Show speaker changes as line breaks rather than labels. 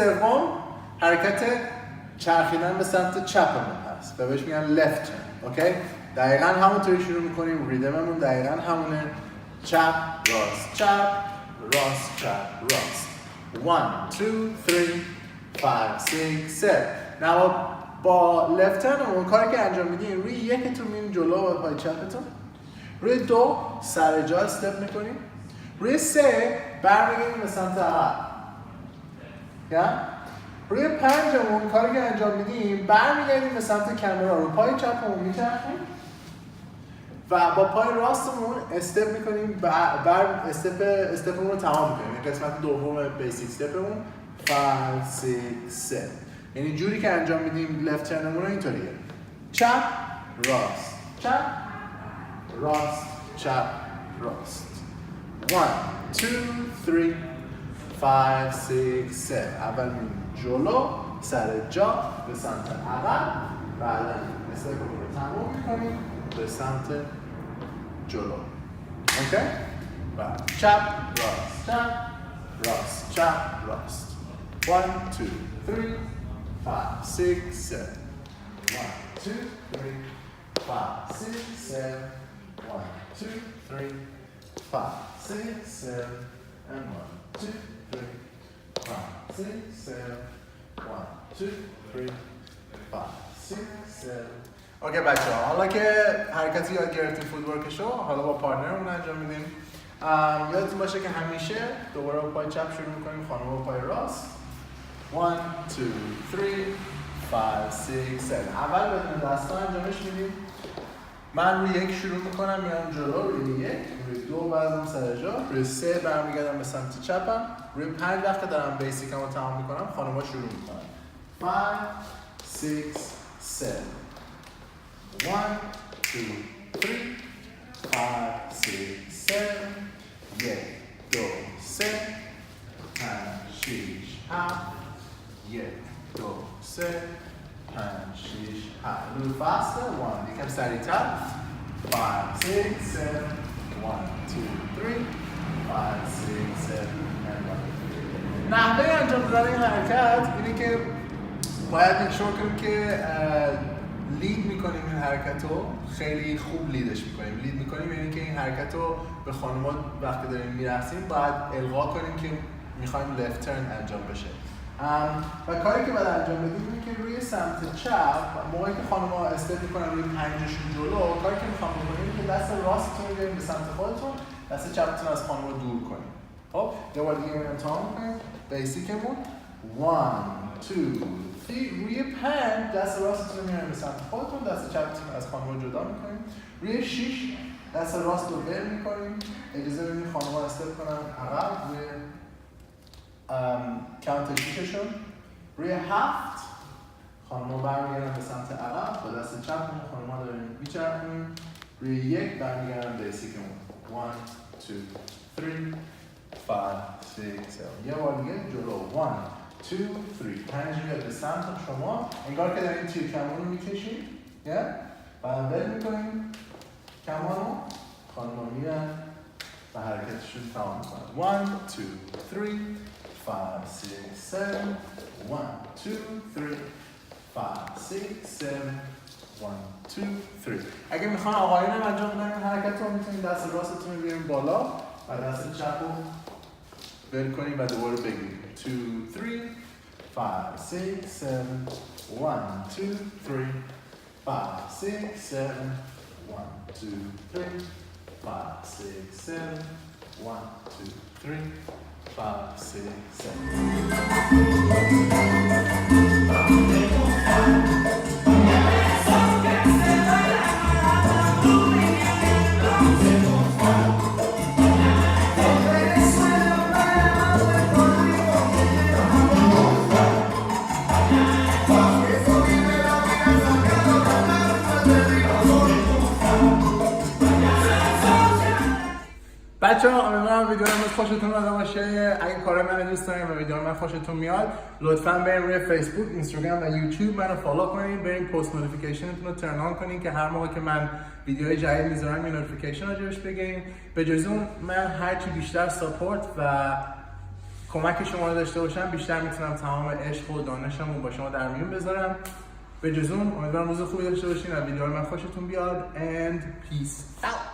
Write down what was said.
سوم حرکت چرخیدن به سمت چپمون هست و بهش میگن left turn. اوکی؟ دقیقاً همونطوری شروع میکنیم. ریدممون دقیقاً همونه. چپ راست چپ راست چپ راست. 1 2 3 5 6 7. نه با left turn اون کاری که انجام میدین روی یکتون میرین جلو با پای چپتون. روی 2 سر جا استپ میکنیم. روی 3 برمیگردیم به سمت عقب. روی 5 اون کاری که انجام میدیم برمیگردیم به سمت کامera. رو پای چپمون میچرخیم و با پای راستمون استپ میکنیم. استپمون رو تمام میکنیم. قسمت دوم بیسیک استپمون 5 6 7. یعنی جوری که انجام میدیم لفت ترنمون رو اینطوریه. چپ راست چپ راست چپ راست. 1 2 3 5 6 7. اول میریم جلو سر جا به سمت عقب. بعدا استپمون رو تمام میکنیم به سمت جلو. اوکی؟ بعد چپ راست چپ راست چپ راست. 1 2 3 5 6 7. 1 2 3 5 6 7. 1 2 3 5 6 7. and 1 2 3 5 6 7. 1 2 3 5 6 7. اوکی بچه‌ها، حالا که حرکتی یاد گرفتیم فوتورکشو، حالا با پارتنرمون انجام میدیم. یادتون باشه که همیشه دوباره با پای چپ شروع میکنیم، خانم با پای راست. 1 2 3 5 6 7. اول بدون دستا انجامش میدیم. من روی 1 شروع میکنم میام جلو، روی 1 روی 2 بعدم سر جا، روی 3 برمیگردم به سمت چپم، روی 5 وقت دارم بیسیکمو تمام میکنم خانم‌ها شروع میکنن. 5 6 7. 1 2 3 5 6 7. 1 2 3 5 6 7. 1 2 3 5 6 7. A little faster. 1. یکم سریعتر. 5 6 7. 1 2 3 5 6 7 and 1. نحوه انجام دادن این حرکت اینه که باید میشور کنیم که لید میکنیم این حرکت رو، خیلی خوب لیدش میکنیم. لید میکنیم یعنی که این حرکت رو به خانوما وقتی داریم میرسیم باید القا کنیم که میخوایم لفت ترن انجام بشه. و کاری که باید انجام بدیم اینه که روی سمت چپ موقعی که خانوما استپ میکنن روی پنجشون جلو، کاری که میخوام بکنیم که دست راستتون رو بیاریم به سمت خودتون، دست چپتون از خانوما دور کنیم. خب یه بار دیگه امتحان میکنیم. بیسیکمون 1 2 3 روی 5 دست راستتون رو میاریم به سمت خودتون، دست چپتون از خانوما جدا میکنیم. روی 6 دست راست رو ول میکنیم، اجازه بدیم خانوما استپ کنن عقب روی کانت 6شون. روی 7 خانوما برمیگردن به سمت عقب، با دست چپمون خانوما داریم میچرخونیم. روی 1 برمیگردن بیسیکمون 1 2 3 5 6 7. یه بار دیگه جلو 1 2 3. پنج بیاد به سمت شما، انگار که دارین تیر کمان رو میکشید. بعد ول میکنیم کمان رو، خانوما میرن و حرکتشون تمام میکنن. 1 2 3 5 6 7. 1 2 3 5 6 7. 1 2 3. اگه میخوان آقایون انجام بدن این حرکت رو میتونید دست راستتون رو بیارین بالا و دست چپ رو ول کنیم و دوباره بگیریم. 2 3 5 6 7. 1 2 3 5 6 7. 1 2 3 5 6 7. 1 2 3 5 6 بچه‌ها امیدوارم ویدیو من خوشتون اومده باشه. اگه کار من دوست دارین و ویدیو من خوشتون میاد، لطفاً بریم روی فیسبوک، اینستاگرام و یوتیوب منو فالو کنین. بریم پست نوتیفیکیشنتون رو ترن آن کنین که هر موقع که من ویدیوهای جدید میذارم یه نوتیفیکیشن راجعش بگیرین. به جز اون من هرچی بیشتر ساپورت و کمک شما رو داشته باشم بیشتر میتونم تمام عشق و دانشمو با شما در میون بذارم. به جز اون امیدوارم روز خوبی داشته باشین و ویدیو من خوشتون بیاد and peace out.